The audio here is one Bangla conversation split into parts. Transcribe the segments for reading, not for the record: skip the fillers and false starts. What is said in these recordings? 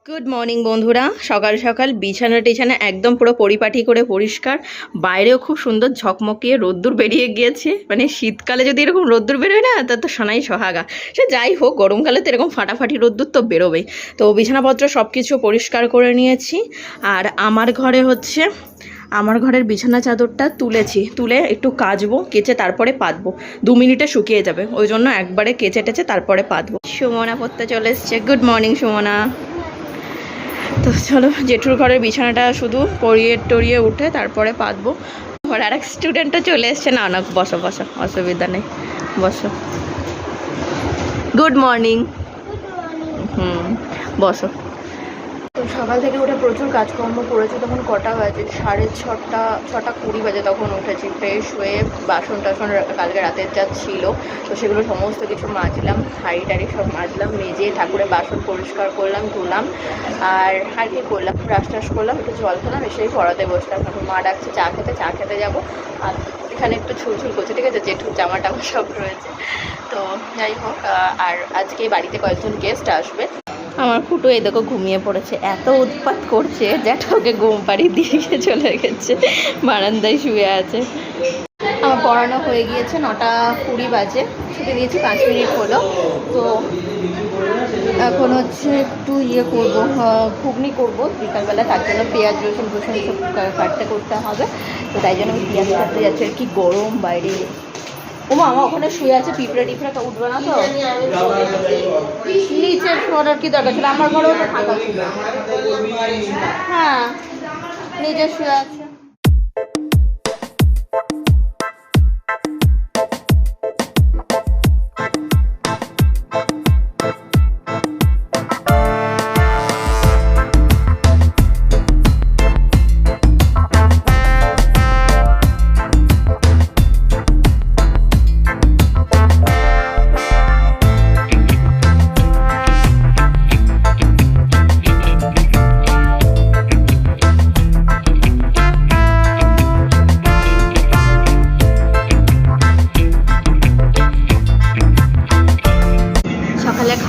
গুড মর্নিং বন্ধুরা, সকাল সকাল বিছানা একদম পুরো পরিপাটি করে পরিষ্কার। বাইরেও খুব সুন্দর ঝকমকিয়ে রোদ্দুর বেরিয়ে গিয়েছে। মানে শীতকালে যদি এরকম রোদ্দুর বেরোয় না, তা তো সোনাই সোহাগা। সে যাই হোক, গরমকালে তো এরকম ফাটাফাটি রোদ্দুর তো বেরোবেই। তো বিছানাপত্র সব কিছু পরিষ্কার করে নিয়েছি। আর আমার ঘরের বিছানা চাদরটা তুলে একটু কাচবো, কেচে তারপরে পাতবো। 2 মিনিটে শুকিয়ে যাবে, ওই জন্য একবারে কেচে টেচে তারপরে পাতবো। সুমনা পড়তে চলে এসছে। Good morning Sumana. তো চলো, জেঠুর ঘরের বিছানাটা শুধু টরিয়ে উঠে তারপরে পাতবো। আর এক স্টুডেন্টও চলে এসছে। না না, বসো বসো, অসুবিধা নেই, বসো। Good morning. বসো। তো সকাল থেকে উঠে প্রচুর কাজকর্ম করেছি। তখন কটা বাজে? 6:30 বাজে তখন উঠেছি। ফ্রেশ হয়ে বাসন টাসন কালকে রাতের যা ছিল তো সেগুলো সমস্ত কিছু মাজলাম, হাঁড়ি সব মাজলাম, মেজে ঠাকুরের বাসন পরিষ্কার করলাম, ধুলাম। আর কি করলাম, ব্রাশ টাশ করলাম, একটু জল খেলাম, এসেই পড়াতে বসলাম। এখন মা ডাকছে চা খেতে যাবো। আর এখানে একটু ছুলছুল করছে, ঠিক আছে, জেঠুর জামা টামা সব রয়েছে। তো যাই হোক, আর আজকে বাড়িতে কয়েকজন গেস্ট আসবে। আমার ফুটো এই দেখো ঘুমিয়ে পড়েছে, এত উৎপাত করছে। জ্যাঠাকে ঘুম পাড়ি দিয়ে চলে গেছে, বারান্দায় শুয়ে আছে। আমার পড়ানো হয়ে গিয়েছে, 9:20 বাজে, ছুটি দিয়েছি 5 মিনিট হলো। তো এখন হচ্ছে একটু করবো, ঘুগনি করবো বিকালবেলা। তার জন্য পেঁয়াজ রসুন সব করতে হবে। তো তাই জন্য আমি পেঁয়াজ কাটতে যাচ্ছি। আর কি গরম বাইরে। আমার ওখানে শুয়ে আছে, পিঁপড়ে টিপড়ে উঠবে না তো? নিচে শোয়ার কি দরকার ছিল? আমার ঘরেও তো ফাঁকা ছিল। হ্যাঁ, নিচে শুয়ে আছে।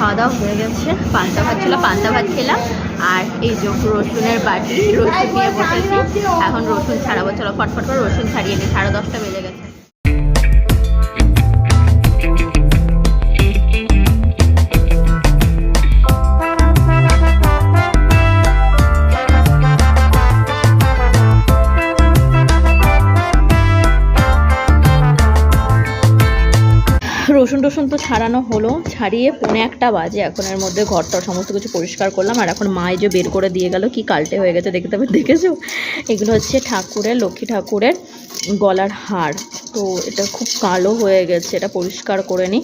খাওয়া দাওয়া হয়ে গেছে, পান্তা ভাত ছিল, পান্তা ভাত খেলাম। আর এই যে রসুনের বাটি, রসুন নিয়ে বসেছি। এখন রসুন ছাড়াবো, চলো ফটফট করে রসুন ছাড়িয়ে নিই। 10:30 বেজে গেছে। রসুন টসুন তো ছাড়ানো হলো, ছাড়িয়ে 1:45 বাজে। এখন এর মধ্যে ঘরটা সমস্ত কিছু পরিষ্কার করলাম। আর এখন মা যে বের করে দিয়ে গেল, কি কালটে হয়ে গেছে দেখেছো? এগুলো হচ্ছে লক্ষ্মী ঠাকুরের গলার হার। তো এটা খুব কালো হয়ে গেছে, এটা পরিষ্কার করে নিই।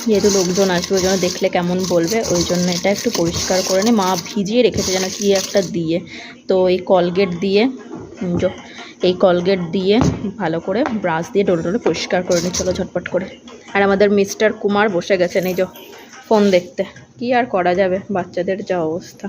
যেহেতু লোকজন আসবে, ওই জন্য দেখলে কেমন বলবে, ওই জন্য এটা একটু পরিষ্কার করে নিই। মা ভিজিয়ে রেখেছে যেন কি একটা দিয়ে। তো এই কলগেট দিয়ে ভালো করে ব্রাশ দিয়ে ডোলে পরিষ্কার করে নিই। চলো ঝটপট করে। আর আমাদের মিস্টার কুমার বসে গেছেন এই যে ফোন দেখতে। কি আর করা যাবে, বাচ্চাদের যা অবস্থা।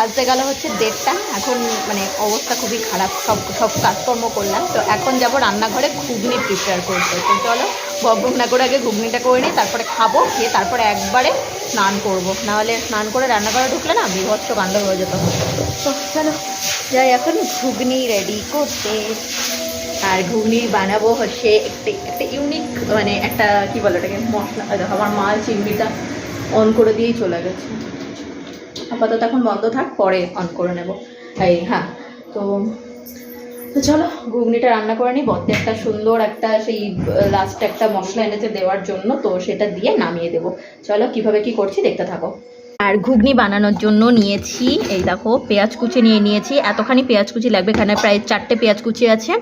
বাজতে গেল হচ্ছে 1:30। এখন মানে অবস্থা খুবই খারাপ, সব কাজকর্ম করলাম। তো এখন যাবো রান্নাঘরে ঘুগনি প্রিপেয়ার করতে। তো চলো বকবক না করে আগে ঘুগনিটা করে নিই, তারপরে খাবো, খেয়ে তারপরে একবারে স্নান করবো। নাহলে স্নান করে রান্নাঘরে ঢুকলে না বিভৎস কাণ্ড হয়ে যেত। তো চলো যাই এখন ঘুগনি রেডি করতে। আর ঘুগনি বানাবো হচ্ছে একটা ইউনিক, মানে একটা কি বলে ওটাকে, মশলা। আমার মাল চিংড়িটা অন করে দিয়েই চলে গেছে। আপাতত এখন বন্ধ থাক, পরে অন করে নেব। হ্যাঁ, তো চলো ঘুগনিটা রান্না করে নিই। বদ্দে একটা সুন্দর একটা সেই লাস্টে একটা মশলা এনেছে দেওয়ার জন্য, তো সেটা দিয়ে নামিয়ে দেবো। চলো কিভাবে কি করছি দেখতে থাকো। আর ঘুগনি বানানোর জন্য নিয়েছি, এই দেখো পেঁয়াজ কুচি নিয়েছি। এতখানি পেঁয়াজ কুচি লাগবে, এখানে প্রায় 4টে পেঁয়াজ কুচি আছে।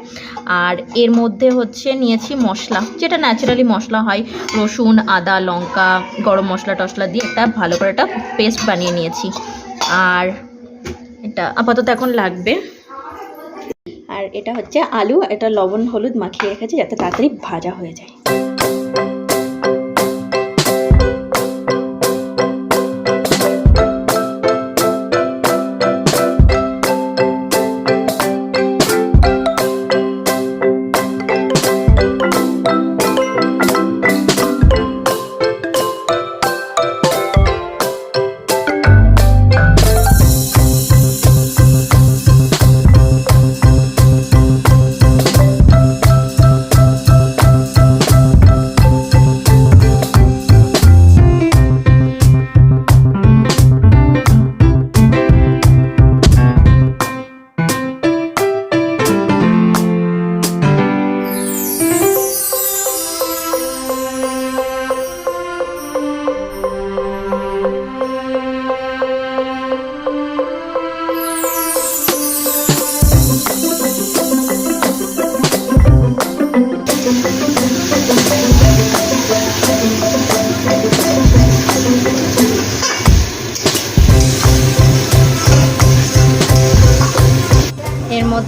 আর এর মধ্যে হচ্ছে নিয়েছি মশলা, যেটা ন্যাচারালি মশলা হয়, রসুন, আদা, লঙ্কা, গরম মশলা টশলা দিয়ে একটা ভালো করে একটা পেস্ট বানিয়ে নিয়েছি। আর এটা আপাতত এখন লাগবে। আর এটা হচ্ছে আলু, এটা লবণ হলুদ মাখিয়ে রেখেছি যাতে তাড়াতাড়ি ভাজা হয়ে যায়।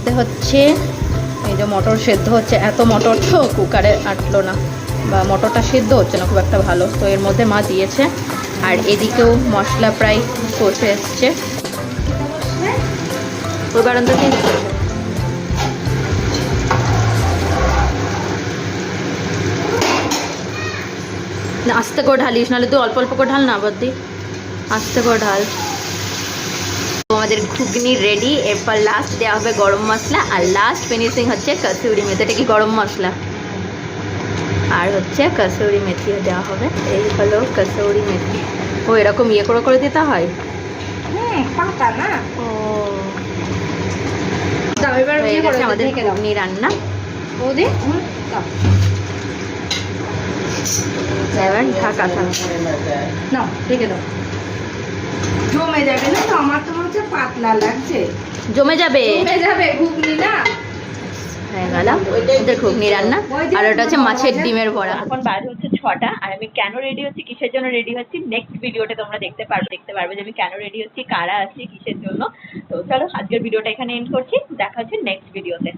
মধ্যে হচ্ছে এই যে মটর সেদ্ধ হচ্ছে, এত মটর তো কুকারে আটলো না, বা মটরটা সেদ্ধ হচ্ছে না খুব একটা ভালো, তো এর মধ্যে মা দিয়েছে। আর এদিকেও মশলা প্রায় কষে এসছে। ওই বারান থেকে না, আস্তে করে ঢালিস, নাহলে তুই অল্প অল্প করে ঢাল না, আবার দি আস্তে করে ঢাল। আমাদের ঘুগনি রেডি, এরপর লাস্ট দেওয়া হবে গরম মশলা, আর লাস্ট ফিনিশিং হচ্ছে কসুরি মেথি। এটা কি গরম মশলা আর হচ্ছে কসুরি মেথিও দেওয়া হবে। এই হলো কসুরি মেথি। ও এরকম ইয়ে করে করে দিতে হয়, পাতা না। ও দাও এবার হয়ে গেছে আমাদের ঘুগনি রান্না। বৌদি এবার ঢাকা থাক, নাও ঢেকে দাও। জমে যাবে না তো, আমার তো মনে হচ্ছে পাতলা লাগছে। জমে যাবে, জমে যাবে ঘুগনি না। হয়ে গেল ওদের ঘুগনি রান্না। আর ওটা হচ্ছে মাছের ডিমের বড়া। এখন বাজে হচ্ছে 6টা, আর আমি কেন রেডি হচ্ছি, কিসের জন্য রেডি হচ্ছি, নেক্সট ভিডিওতে তোমরা দেখতে পারবে যে আমি কেন রেডি হচ্ছি, কারা আছি, কিসের জন্য। তো চলো আজকের ভিডিওটা এখানে এন্ড করছি, দেখা হচ্ছে নেক্সট ভিডিওতে।